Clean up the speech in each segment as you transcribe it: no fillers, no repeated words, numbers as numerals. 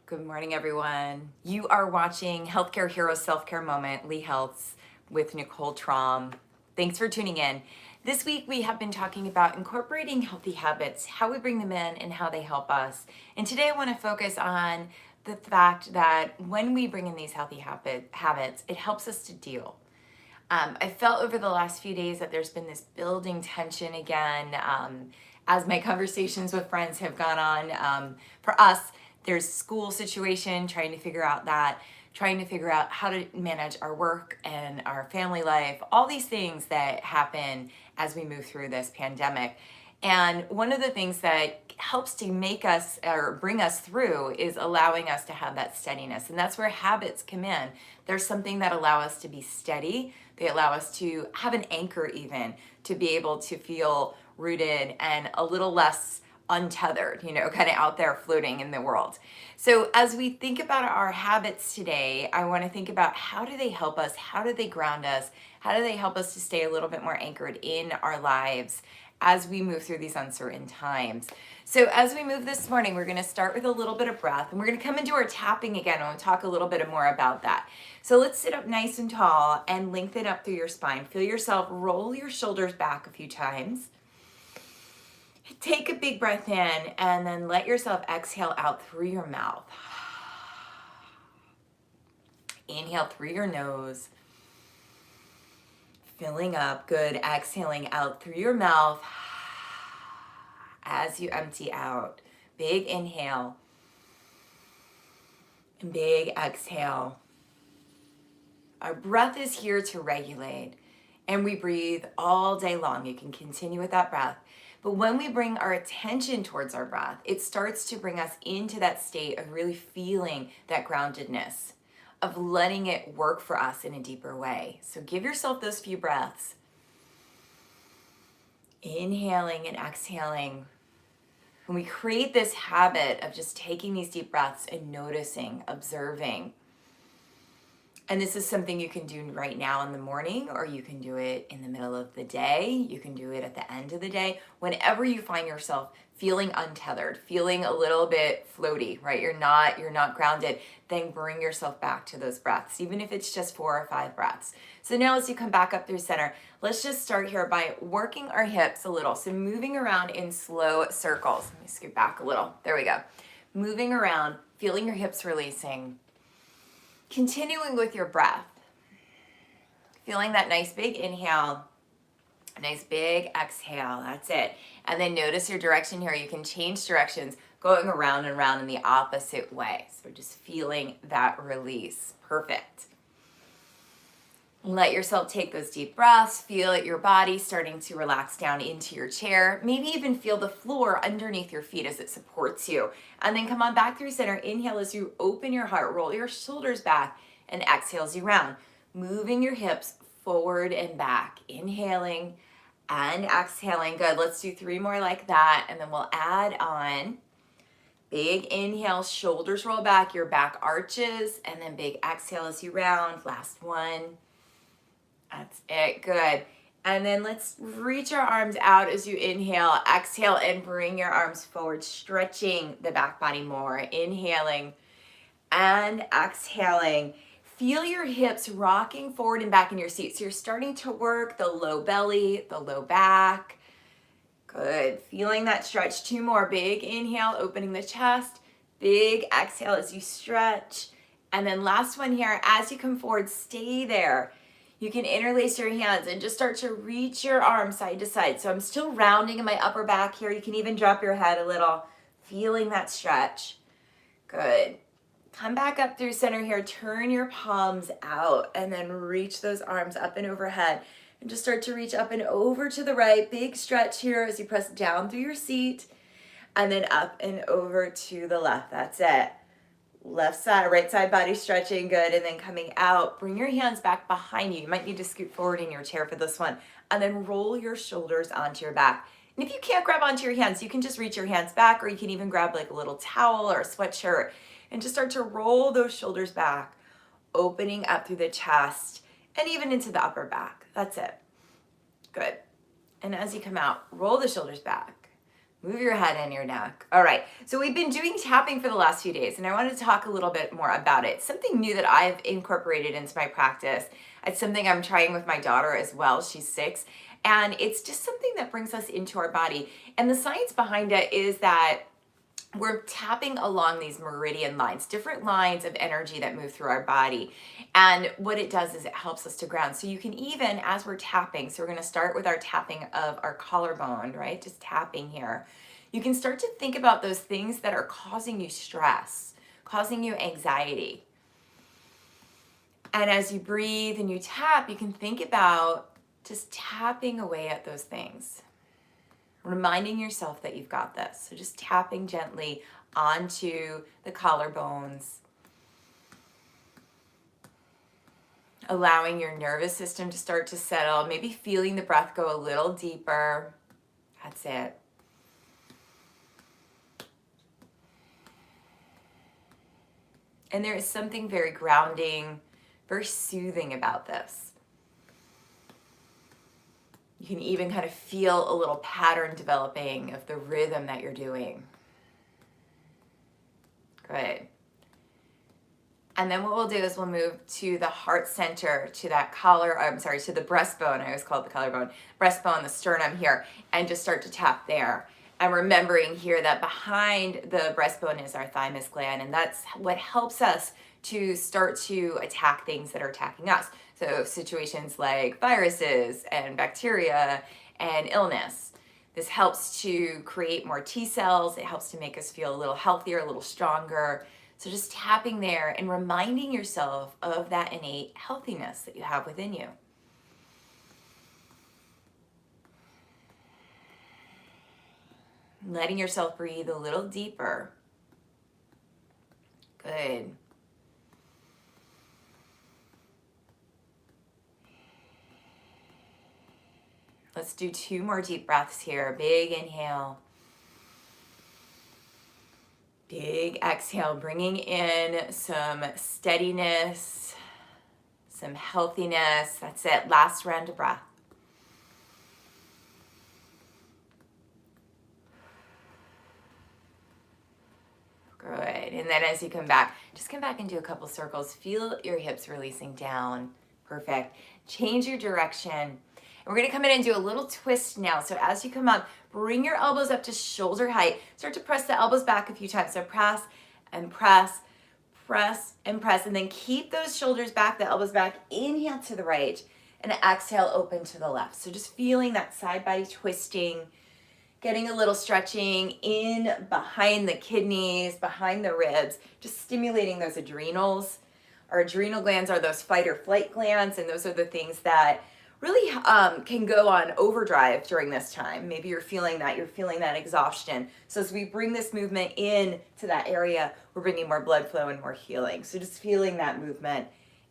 Good morning, everyone. You are watching Healthcare Heroes Self-Care Moment, Lee Health's with Nicole Traum. Thanks for tuning in. This week, we have been talking about incorporating healthy habits, how we bring them in and how they help us. And today I want to focus on the fact that when we bring in these healthy habits, it helps us to deal. I felt over the last few days that there's been this building tension again as my conversations with friends have gone on. For us, there's school situation, trying to figure out how to manage our work and our family life, all these things that happen as we move through this pandemic. And one of the things that helps to make us or bring us through is allowing us to have that steadiness. And that's where habits come in. There's something that allow us to be steady. They allow us to have an anchor even, to be able to feel rooted and a little less untethered, kind of out there floating in the world. So as we think about our habits today, I want to think about how do they help us? How do they ground us? How do they help us to stay a little bit more anchored in our lives as we move through these uncertain times? So as we move this morning, we're going to start with a little bit of breath, and we're going to come into our tapping again, and we'll talk a little bit more about that. So let's sit up nice and tall and lengthen up through your spine. Feel yourself roll your shoulders back a few times. Take a big breath in and then let yourself exhale out through your mouth. Inhale through your nose. Filling up, good. Exhaling out through your mouth as you empty out. Big inhale and big exhale. Our breath is here to regulate, and we breathe all day long. You can continue with that breath. But when we bring our attention towards our breath, it starts to bring us into that state of really feeling that groundedness, of letting it work for us in a deeper way. So give yourself those few breaths. Inhaling and exhaling. When we create this habit of just taking these deep breaths and noticing, observing, and this is something you can do right now in the morning, or you can do it in the middle of the day. You can do it at the end of the day. Whenever you find yourself feeling untethered, feeling a little bit floaty, right? You're not grounded, then bring yourself back to those breaths, even if it's just 4 or 5 breaths. So now as you come back up through center, let's just start here by working our hips a little. So moving around in slow circles. Let me scoot back a little. There we go. Moving around, feeling your hips releasing. Continuing with your breath, feeling that nice big inhale, nice big exhale, that's it. And then notice your direction here. You can change directions, going around and around in the opposite way. So just feeling that release, perfect. Let yourself take those deep breaths, feel your body starting to relax down into your chair, maybe even feel the floor underneath your feet as it supports you. And then come on back through center. Inhale as you open your heart, roll your shoulders back, and exhale as you round. Moving your hips forward and back. Inhaling and exhaling. Good. Let's do 3 more like that, and then we'll add on. Big inhale, shoulders roll back, your back arches, and then big exhale as you round. Last one. That's it, good. And then let's reach our arms out as you inhale, exhale, and bring your arms forward, stretching the back body more. Inhaling and exhaling. Feel your hips rocking forward and back in your seat. So you're starting to work the low belly, the low back. Good, feeling that stretch. 2 more, big inhale, opening the chest. Big exhale as you stretch. And then last one here, as you come forward, stay there. You can interlace your hands and just start to reach your arms side to side. So I'm still rounding in my upper back here. You can even drop your head a little, feeling that stretch. Good. Come back up through center here. Turn your palms out and then reach those arms up and overhead. And just start to reach up and over to the right. Big stretch here as you press down through your seat. And then up and over to the left. That's it. Left side, right side body stretching, good. And then coming out, bring your hands back behind you. You might need to scoot forward in your chair for this one. And then roll your shoulders onto your back. And if you can't grab onto your hands, you can just reach your hands back, or you can even grab like a little towel or a sweatshirt and just start to roll those shoulders back, opening up through the chest and even into the upper back. That's it. Good. And as you come out, roll the shoulders back. Move your head and your neck. All right, so we've been doing tapping for the last few days, and I wanted to talk a little bit more about it. Something new that I've incorporated into my practice. It's something I'm trying with my daughter as well. She's 6, and it's just something that brings us into our body. And the science behind it is that we're tapping along these meridian lines, different lines of energy that move through our body. And what it does is it helps us to ground. So you can even, as we're tapping, so we're going to start with our tapping of our collarbone, right? Just tapping here. You can start to think about those things that are causing you stress, causing you anxiety. And as you breathe and you tap, you can think about just tapping away at those things, reminding yourself that you've got this. So just tapping gently onto the collarbones, allowing your nervous system to start to settle, maybe feeling the breath go a little deeper. That's it. And there is something very grounding, very soothing about this. You can even kind of feel a little pattern developing of the rhythm that you're doing. Good. And then what we'll do is we'll move to the heart center, to that to the breastbone. I always call it the collarbone. Breastbone, the sternum here, and just start to tap there. And remembering here that behind the breastbone is our thymus gland, and that's what helps us to start to attack things that are attacking us. So situations like viruses and bacteria and illness. This helps to create more T cells. It helps to make us feel a little healthier, a little stronger. So just tapping there and reminding yourself of that innate healthiness that you have within you. Letting yourself breathe a little deeper. Good. Let's do 2 more deep breaths here. Big inhale. Big exhale, bringing in some steadiness, some healthiness. That's it. Last round of breath. Good. And then as you come back, just come back and do a couple circles. Feel your hips releasing down. Perfect. Change your direction. And we're going to come in and do a little twist now. So as you come up, bring your elbows up to shoulder height. Start to press the elbows back a few times. So press and press, press and press. And then keep those shoulders back, the elbows back. Inhale to the right and exhale, open to the left. So just feeling that side body twisting, getting a little stretching in behind the kidneys, behind the ribs, just stimulating those adrenals. Our adrenal glands are those fight or flight glands, and those are the things that really can go on overdrive during this time. Maybe you're feeling that exhaustion. So as we bring this movement in to that area, we're bringing more blood flow and more healing. So just feeling that movement,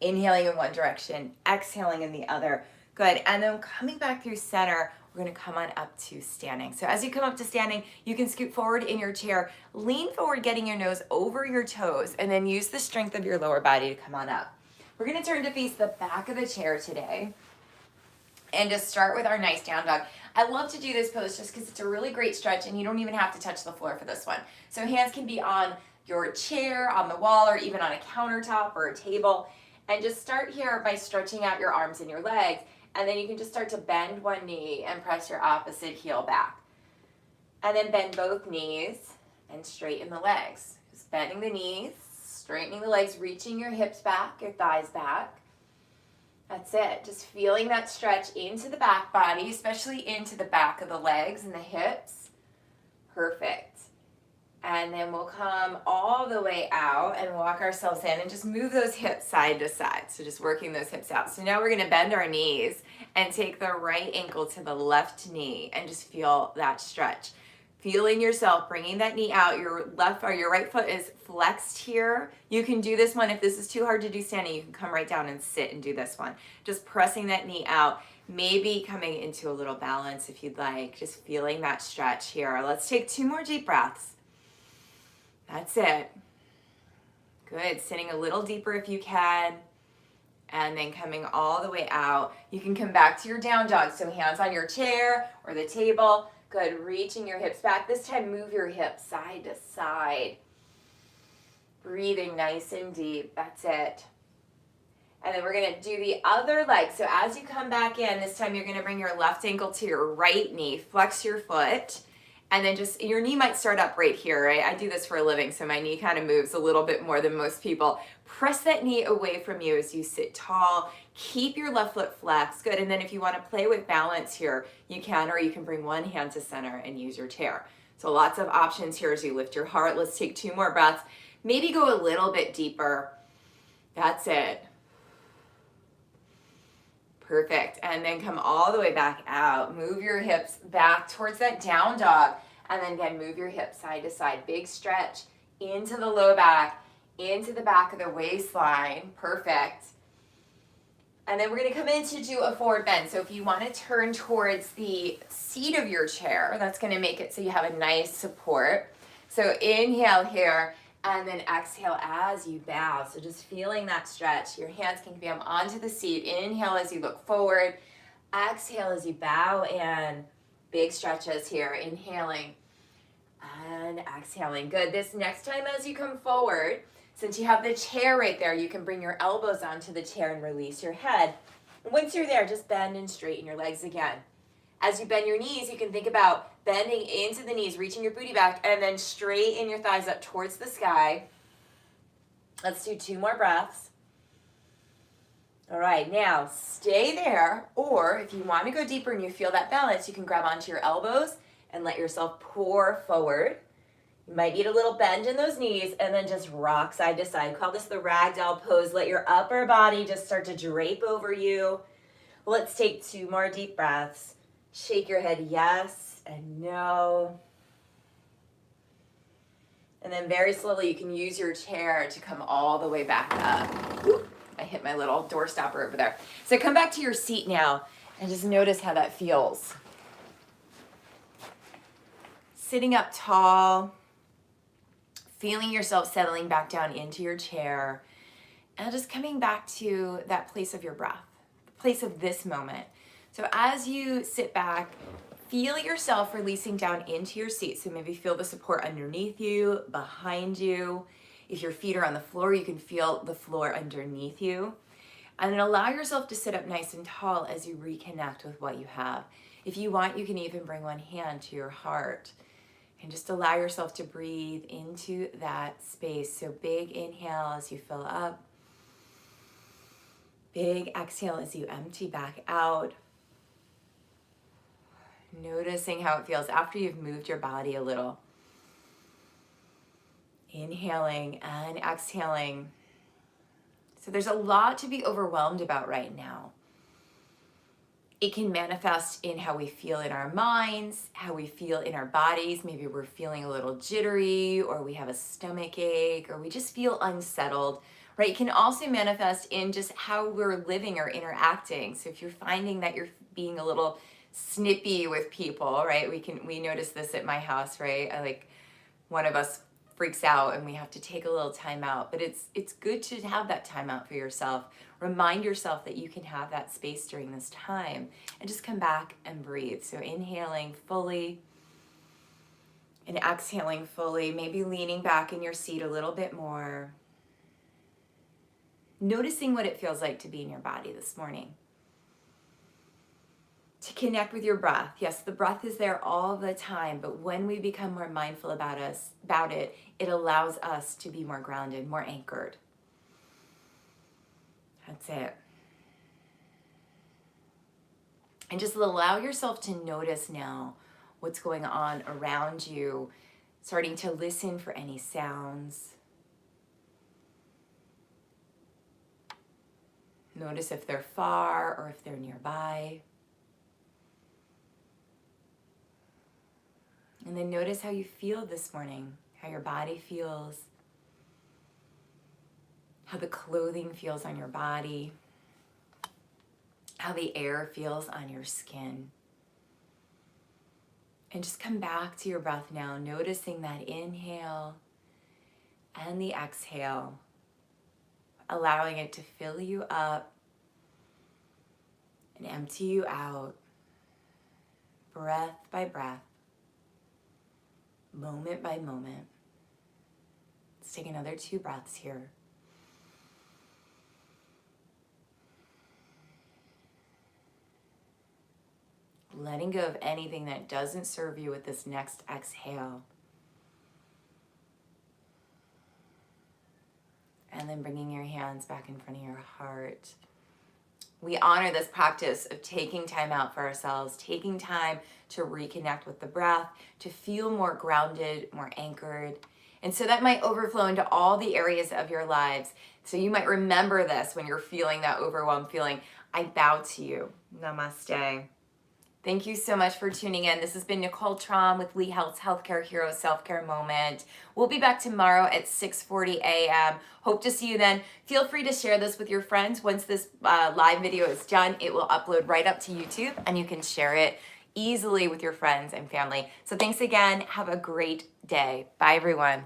inhaling in one direction, exhaling in the other. Good. And then coming back through center, we're going to come on up to standing. So as you come up to standing, you can scoot forward in your chair, lean forward, getting your nose over your toes, and then use the strength of your lower body to come on up. We're going to turn to face the back of the chair today and just start with our nice down dog. I love to do this pose just because it's a really great stretch and you don't even have to touch the floor for this one. So hands can be on your chair, on the wall, or even on a countertop or a table. And just start here by stretching out your arms and your legs. And then you can just start to bend one knee and press your opposite heel back. And then bend both knees and straighten the legs. Just bending the knees, straightening the legs, reaching your hips back, your thighs back. That's it. Just feeling that stretch into the back body, especially into the back of the legs and the hips. Perfect. And then we'll come all the way out and walk ourselves in and just move those hips side to side. So just working those hips out. So now we're going to bend our knees and take the right ankle to the left knee and just feel that stretch. Feeling yourself bringing that knee out. Your left or your right foot is flexed here. You can do this one. If this is too hard to do standing, you can come right down and sit and do this one. Just pressing that knee out. Maybe coming into a little balance if you'd like. Just feeling that stretch here. Let's take 2 more deep breaths. That's it. Good. Sitting a little deeper if you can. And then coming all the way out. You can come back to your down dog. So hands on your chair or the table. Good, reaching your hips back. This time move your hips side to side. Breathing nice and deep, that's it. And then we're gonna do the other leg. So as you come back in, this time you're gonna bring your left ankle to your right knee, flex your foot, and then just, your knee might start up right here, right? I do this for a living, so my knee kind of moves a little bit more than most people. Press that knee away from you as you sit tall. Keep your left foot flexed, good. And then if you wanna play with balance here, you can, or you can bring one hand to center and use your chair. So lots of options here as you lift your heart. Let's take 2 more breaths. Maybe go a little bit deeper. That's it. Perfect. And then come all the way back out. Move your hips back towards that down dog. And then again, move your hips side to side. Big stretch into the low back, into the back of the waistline. Perfect. And then we're going to come in to do a forward bend. So if you want to turn towards the seat of your chair, that's going to make it so you have a nice support. So inhale here. And then exhale as you bow. So just feeling that stretch. Your hands can come onto the seat. Inhale as you look forward. Exhale as you bow in. Big stretches here. Inhaling and exhaling. Good. This next time as you come forward, since you have the chair right there, you can bring your elbows onto the chair and release your head. And once you're there, just bend and straighten your legs again. As you bend your knees, you can think about bending into the knees, reaching your booty back, and then straighten your thighs up towards the sky. Let's do 2 more breaths. All right, now stay there, or if you want to go deeper and you feel that balance, you can grab onto your elbows and let yourself pour forward. You might need a little bend in those knees, and then just rock side to side. Call this the ragdoll pose. Let your upper body just start to drape over you. Let's take 2 more deep breaths. Shake your head yes and no. And then very slowly you can use your chair to come all the way back up. Ooh, I hit my little door stopper over there. So come back to your seat now and just notice how that feels. Sitting up tall, feeling yourself settling back down into your chair, and just coming back to that place of your breath, the place of this moment. So as you sit back, feel yourself releasing down into your seat. So maybe feel the support underneath you, behind you. If your feet are on the floor, you can feel the floor underneath you. And then allow yourself to sit up nice and tall as you reconnect with what you have. If you want, you can even bring one hand to your heart and just allow yourself to breathe into that space. So big inhale as you fill up. Big exhale as you empty back out. Noticing how it feels after you've moved your body a little. Inhaling and exhaling. So there's a lot to be overwhelmed about right now. It can manifest in how we feel in our minds, how we feel in our bodies. Maybe we're feeling a little jittery, or we have a stomach ache, or we just feel unsettled, right? It can also manifest in just how we're living or interacting. So if you're finding that you're being a little snippy with people, right? We notice this at my house, right? One of us freaks out and we have to take a little time out, but it's good to have that time out for yourself. Remind yourself that you can have that space during this time and just come back and breathe. So inhaling fully and exhaling fully, maybe leaning back in your seat a little bit more. Noticing what it feels like to be in your body this morning. To connect with your breath. Yes, the breath is there all the time, but when we become more mindful about it, it allows us to be more grounded, more anchored. That's it. And just allow yourself to notice now what's going on around you, starting to listen for any sounds. Notice if they're far or if they're nearby. And then notice how you feel this morning, how your body feels, how the clothing feels on your body, how the air feels on your skin. And just come back to your breath now, noticing that inhale and the exhale, allowing it to fill you up and empty you out, breath by breath. moment by moment. Let's take another 2 breaths here. Letting go of anything that doesn't serve you with this next exhale. And then bringing your hands back in front of your heart. We honor this practice of taking time out for ourselves, taking time to reconnect with the breath, to feel more grounded, more anchored. And so that might overflow into all the areas of your lives. So you might remember this when you're feeling that overwhelmed feeling. I bow to you. Namaste. Thank you so much for tuning in. This has been Nicole Traum with Lee Health's Healthcare Hero Self-Care Moment. We'll be back tomorrow at 6:40 a.m. Hope to see you then. Feel free to share this with your friends. Once this live video is done, it will upload right up to YouTube, and you can share it easily with your friends and family. So thanks again. Have a great day. Bye, everyone.